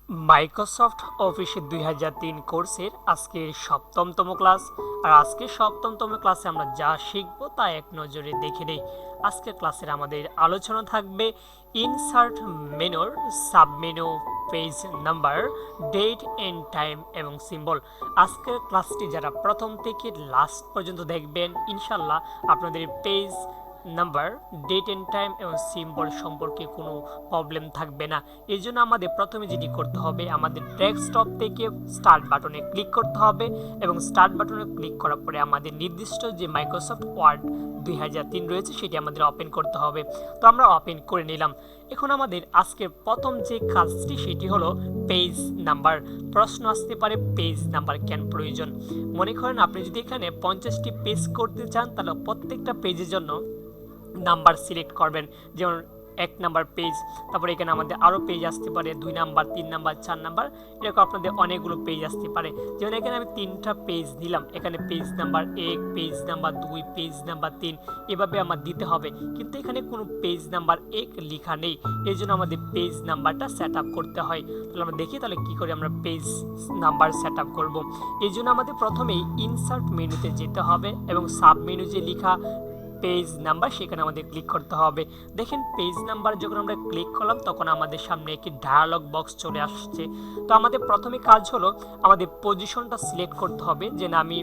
Microsoft অফিসে 2003 কোর্সের আজকের সপ্তমতম ক্লাস। আর আজকের সপ্তমতম ক্লাসে আমরা যা শিখবো তা এক নজরে দেখে নেই। আজকের ক্লাসের আমাদের আলোচনা থাকবে ইনসার্ট মেনুর submenu, page number, date and time এবং সিম্বল। আজকের ক্লাসটি যারা প্রথম থেকে লাস্ট পর্যন্ত দেখবেন, ইনশাল্লাহ আপনাদের page number, date and time এবং সিম্বল সম্পর্কে কোনো প্রবলেম থাকবে না। এই জন্য আমাদের প্রথমে যেটি করতে হবে, আমাদের ডেস্কটপ থেকে স্টার্ট বাটনে ক্লিক করতে হবে এবং স্টার্ট বাটনে ক্লিক করার পরে আমাদের নির্দিষ্ট যে মাইক্রোসফট ওয়ার্ড 2003 রয়েছে সেটি আমাদের ওপেন করতে হবে। তো আমরা ওপেন করে নিলাম। এখন আমাদের আজকের প্রথম যে কাজটি সেটি হলো পেজ নাম্বার। প্রশ্ন আসতে পারে পেজ নাম্বার কেন প্রয়োজন। মনে করেন আপনি যদি এখানে 50টি পেজ করতে চান, তাহলে প্রত্যেকটা পেজের জন্য নাম্বার সিলেক্ট করবেন। যেমন 1 নাম্বার পেজ, তারপরে এখানে আমাদের আরও পেজ আসতে পারে 2 নাম্বার, 3 নাম্বার, 4 নাম্বার, এরকম আপনাদের অনেকগুলো পেজ আসতে পারে। যেমন এখানে আমি 3টা পেজ দিলাম, এখানে page number 1, page number 2, page number 3, এভাবে আমার দিতে হবে। কিন্তু এখানে কোনো পেজ নাম্বার 1 লেখা নেই, এই জন্য আমাদের পেজ নাম্বারটা সেট আপ করতে হয়। তাহলে আমরা দেখি তাহলে কী করে আমরা পেজ নাম্বার সেট আপ করবো। এই জন্য আমাদের প্রথমেই ইনসার্ট মেনুতে যেতে হবে এবং সাব মেনু যে লেখা পেজ নাম্বার সেখানে আমাদের ক্লিক করতে হবে। দেখেন পেজ নাম্বার যখন আমরা ক্লিক করলাম তখন আমাদের সামনে একটি ডায়ালগ বক্স চলে আসছে। তো আমাদের প্রথমে কাজ হলো আমাদের পজিশনটা সিলেক্ট করতে হবে, যে না আমি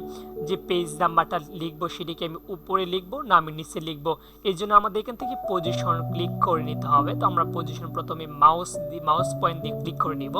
যে পেজ নাম্বারটা লিখবো সেটিকে আমি উপরে লিখবো না আমি নিচে লিখবো। এই জন্য আমাদের এখান থেকে পজিশন ক্লিক করে নিতে হবে। তো আমরা পজিশন প্রথমে মাউস পয়েন্ট দিয়ে ক্লিক করে নিব।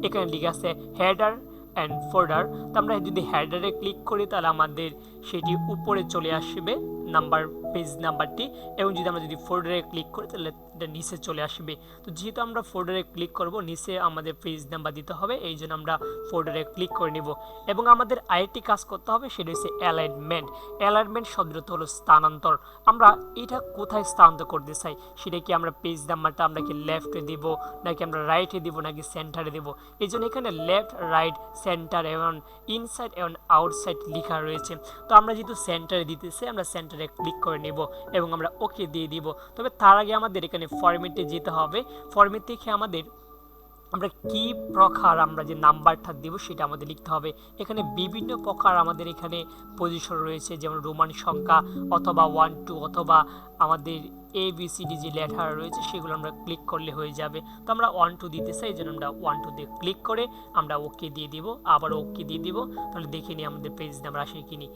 এখানে লিখে আছে হেডার অ্যান্ড ফোল্ডার। তো আমরা যদি হেডারে ক্লিক করি তাহলে আমাদের সেটি উপরে চলে আসবে নাম্বার, পেজ নাম্বারটি, এবং যদি ফোল্ডারে ক্লিক করি তাহলে এটা নিচে চলে আসবে। তো যেহেতু আমরা ফোল্ডারে ক্লিক করব, নিচে আমাদের পেজ নাম্বার দিতে হবে, এই জন্য আমরা ফোল্ডারে ক্লিক করে নিব। এবং আমাদের আরেকটি কাজ করতে হবে, সেটা হচ্ছে অ্যালাইনমেন্ট। অ্যালাইনমেন্ট শব্দটা হলো স্থানান্তর। আমরা এটা কোথায় স্থানান্তর করতে চাই, সেটা কি আমরা পেজ নাম্বারটা আমরা কি লেফটে দিব, নাকি আমরা রাইটে দিব, নাকি সেন্টারে দেব। এই জন্য এখানে লেফট, রাইট, সেন্টার এবং ইনসাইড এবং আউটসাইড লেখা রয়েছে। তো আমরা যেহেতু সেন্টারে দিতেছি, আমরা সেন্টারে ক্লিক করে নেব এবং আমরা ওকে দিয়ে দিব। তবে তার আগে আমাদের এখানে ফরম্যাটে যেতে হবে। ফরম্যাট থেকে আমরা কি প্রকার আমরা যে নাম্বারটা দেব সেটা আমাদের লিখতে হবে। এখানে বিভিন্ন প্রকার আমাদের এখানে পজিশন রয়েছে, যেমন রোমান সংখ্যা অথবা 1 2 অথবা আমাদের ABCD যে লেটার রয়েছে সেগুলো আমরা ক্লিক করলে হয়ে যাবে। তো আমরা 1 2 দিতে চাই, এই জন্য আমরা 1 2 দিয়ে ক্লিক করে আমরা ওকে দিয়ে দিব, আবার ওকে দিয়ে দিব। তাহলে দেখে নিই আমাদের পেজ নাম্বার আসে কিনি।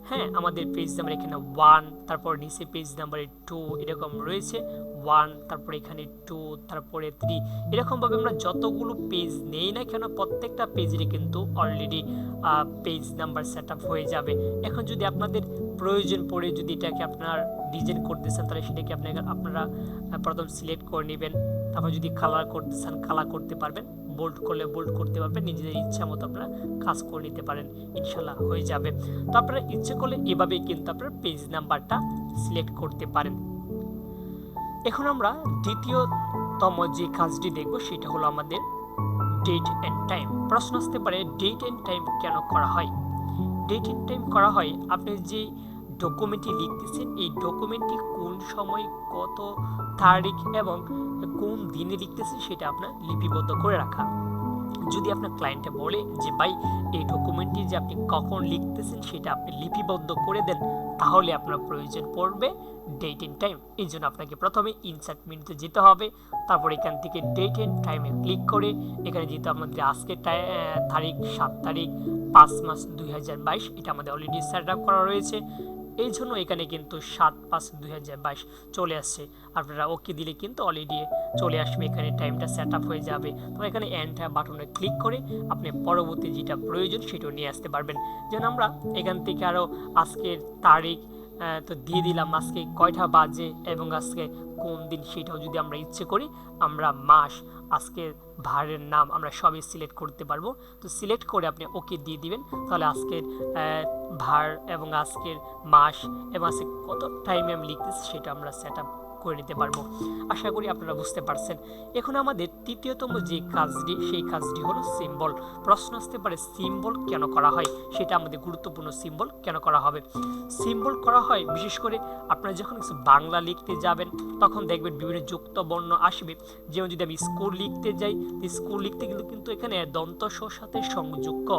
হ্যাঁ, আমাদের পেজ নাম্বার এখানে 1, তারপর নিচে পেজ নাম্বারে 2 এরকম রয়েছে, 1, তারপরে এখানে 2, তারপরে 3, এরকমভাবে আমরা যতগুলো পেজ নেই না কেন প্রত্যেকটা পেজেরই কিন্তু already page number set up হয়ে যাবে। এখন যদি আপনাদের প্রয়োজন পড়ে, যদি এটাকে আপনার ডিজাইন করতে চান, তাহলে সেটাকে আপনারা প্রথম সিলেক্ট করে নেবেন। তারপর যদি কালার করতে চান কালার করতে পারবেন, বোল্ড করলে বোল্ড করতে পারবেন, নিজেদের ইচ্ছা মতো আপনারা কাজ করে নিতে পারেন, ইনশাল্লাহ হয়ে যাবে। তো আপনারা ইচ্ছে করলে এভাবেই কিন্তু আপনারা পেজ নাম্বারটা সিলেক্ট করতে পারেন। এখন আমরা দ্বিতীয়তম যে কাজটি দেখব সেটা হলো আমাদের ডেট এন্ড টাইম। প্রশ্ন আসতে পারে ডেট এন্ড টাইম কেন করা হয়। ডেট এন্ড টাইম করা হয়, আপনি যে ডকুমেন্টটি লিখতেছেন এই ডকুমেন্টটি কোন সময়, কত তারিখ এবং কোন দিনে লিখতেছেন সেটা আপনার লিপিবদ্ধ করে রাখা। যদি আপনার ক্লায়েন্টে বলে যে ভাই এই ডকুমেন্টটি যে আপনি কখন লিখতেছেন সেটা আপনি লিপিবদ্ধ করে দেন, তাহলে আপনার প্রয়োজন পড়বে ডেট এন্ড টাইম। এই জন্য আপনাকে প্রথমে ইনসার্ট মেনুতে যেতে হবে, তারপর এখান থেকে ডেট এন্ড টাইমে ক্লিক করে এখানে যেহেতু আমাদের আজকে তারিখ 7 তারিখ 5 মাস 2022, এটা আমাদের অলরেডি সেট আপ করা রয়েছে, এই জন্য এখানে কিন্তু 7/5/2022 চলে আসছে। আপনারা ওকে দিলে কিন্তু অলরেডি চলে আসবে, এখানে টাইমটা সেট আপ হয়ে যাবে। তো এখানে এন্টার বাটনে ক্লিক করে আপনি পরবর্তী যেটা প্রয়োজন সেটা নিয়ে আসতে পারবেন। যেমন আমরা এখান থেকে আরও আজকের তারিখ তো দিয়ে দিলাম, আজকে কয়টা বাজে এবং আজকে কোন দিন সেটাও যদি আমরা ইচ্ছে করি, আমরা মাস, আজকের ভারের নাম আমরা সবই সিলেক্ট করতে পারবো। তো সিলেক্ট করে আপনি ওকে দিয়ে দিবেন, তাহলে আজকের ভার এবং আজকের মাস এবং আজকে কত টাইমে আমি লিখতেছি সেটা আমরা সেট আপ করে নিতে পারবো। আশা করি আপনারা বুঝতে পারছেন। এখন আমাদের তৃতীয়তম যে কাজটি, সেই কাজটি হলো সিম্বল। প্রশ্ন আসতে পারে সিম্বল কেন করা হয়, সেটা আমাদের গুরুত্বপূর্ণ। সিম্বল কেন করা হবে? সিম্বল করা হয় বিশেষ করে আপনারা যখন কিছু বাংলা লিখতে যাবেন তখন দেখবেন বিভিন্ন যুক্ত বর্ণ আসবে। যেমন যদি আমি স্কুল লিখতে যাই, স্কুল লিখতে গেলে কিন্তু এখানে দন্ত স সাথে সংযোগ ক।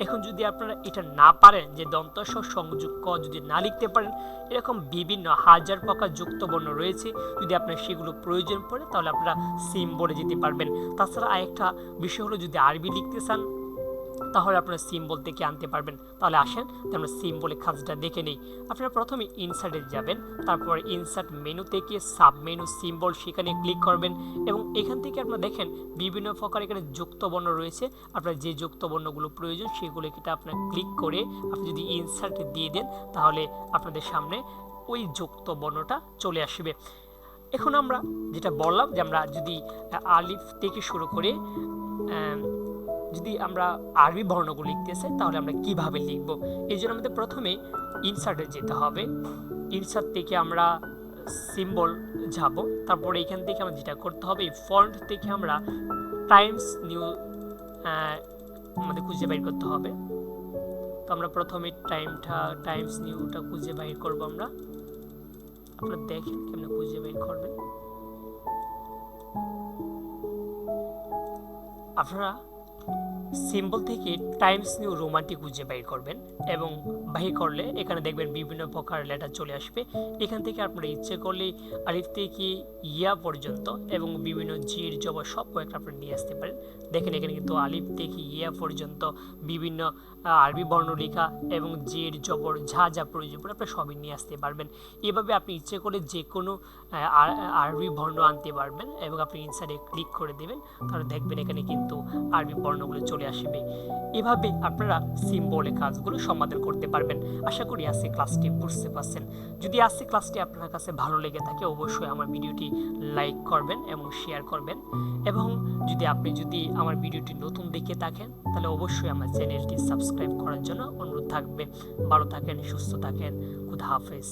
এখন যদি আপনারা এটা না পারেন, যে দন্ত স সংযোগ ক যদি না লিখতে পারেন, এরকম বিভিন্ন হাজার প্রকার যুক্ত বর্ণ রয়েছে। যদি আপনার সেগুলো প্রয়োজন পড়ে তাহলে আপনারা সিম্বলে যেতে পারবেন। তাছাড়া আরেকটা বিষয় হলো, যদি আরবি লিখতে চান তাহলে আপনারা সিম্বল থেকে আনতে পারবেন। তাহলে আসেন আমরা সিম্বলের কাজটা দেখে নেই। আপনারা প্রথমে ইনসার্টে যাবেন, তারপর ইনসার্ট মেনু থেকে সাব মেনু সিম্বল, সেখানে ক্লিক করবেন এবং এখান থেকে আপনারা দেখেন বিভিন্ন প্রকার এখানে যুক্ত বর্ণ রয়েছে। আপনার যে যুক্ত বর্ণগুলো প্রয়োজন সেগুলো এটা আপনার ক্লিক করে আপনি যদি ইনসার্টে দিয়ে দেন তাহলে আপনাদের সামনে ওই যুক্ত বর্ণটা চলে আসবে। এখন আমরা যেটা বললাম যে আমরা যদি আলিফ থেকে শুরু করে যদি আমরা আরবি বর্ণগুলো লিখতে চাই তাহলে আমরা কিভাবে লিখব, এই জন্য আমাদের প্রথমে ইনসার্টে যেতে হবে। ইনসার্ট থেকে আমরা সিম্বল যাব, তারপরে এখান থেকে আমরা যেটা করতে হবে, এই ফন্ট থেকে আমরা টাইমস নিউ আমাদের খুঁজে বের করতে হবে। তো আমরা প্রথমে টাইমস নিউটা খুঁজে বের করব। আপনারা দেখেন কেমন খুঁজে বের করবেন। আপনারা সিম্বল থেকে টাইমস নিউ রোমানটি খুঁজে বের করবেন এবং বাহির করলে এখানে দেখবেন বিভিন্ন প্রকার লেটার চলে আসবে। এখান থেকে আপনারা ইচ্ছে করলে আলিফ থেকে ইয়া পর্যন্ত এবং বিভিন্ন জির জবর সব কয়েকটা আপনারা নিয়ে আসতে পারেন। দেখেন এখানে কিন্তু আলিফ থেকে ইয়া পর্যন্ত বিভিন্ন আরবি বর্ণ লেখা এবং জির জবর যা যা প্রয়োজন পড়ে আপনারা সবই নিয়ে আসতে পারবেন। এভাবে আপনি ইচ্ছে করে যে কোনো আরবি বর্ণ আনতে পারবেন এবং আপনি ইনসার্টে ক্লিক করে দেবেন, তাহলে দেখবেন এখানে কিন্তু আরবি বর্ণগুলো চলে আসবে। এভাবে আপনারা সিম্বলের কাজগুলো সমাধান করতে পারবেন। আশা করি আজকে ক্লাসটি বুঝতে পারছেন। যদি আজকে ক্লাসটি আপনার কাছে ভালো লেগে থাকে অবশ্যই আমার ভিডিওটি লাইক করবেন এবং শেয়ার করবেন। এবং যদি আমার ভিডিওটি নতুন দেখে থাকেন তাহলে অবশ্যই আমার চ্যানেলটি সাবস্ক্রাইব করার জন্য অনুরোধ থাকবে। ভালো থাকেন, সুস্থ থাকেন, খুদা হাফেজ।